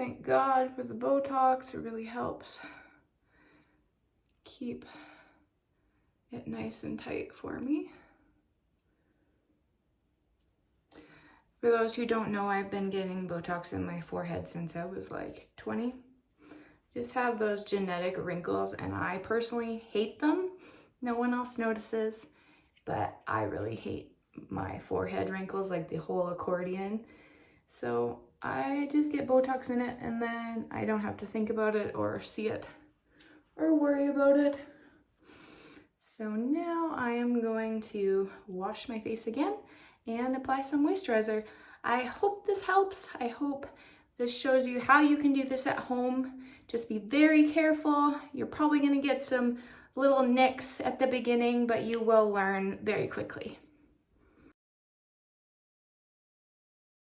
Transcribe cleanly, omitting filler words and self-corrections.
Thank God for the Botox. It really helps keep it nice and tight for me. For those who don't know, I've been getting Botox in my forehead since I was like 20. Just have those genetic wrinkles, and I personally hate them. No one else notices, but I really hate my forehead wrinkles, like the whole accordion. So I just get Botox in it, and then I don't have to think about it or see it or worry about it. So now I am going to wash my face again and apply some moisturizer. I hope this helps. I hope this shows you how you can do this at home. Just be very careful. You're probably going to get some little nicks at the beginning, but you will learn very quickly.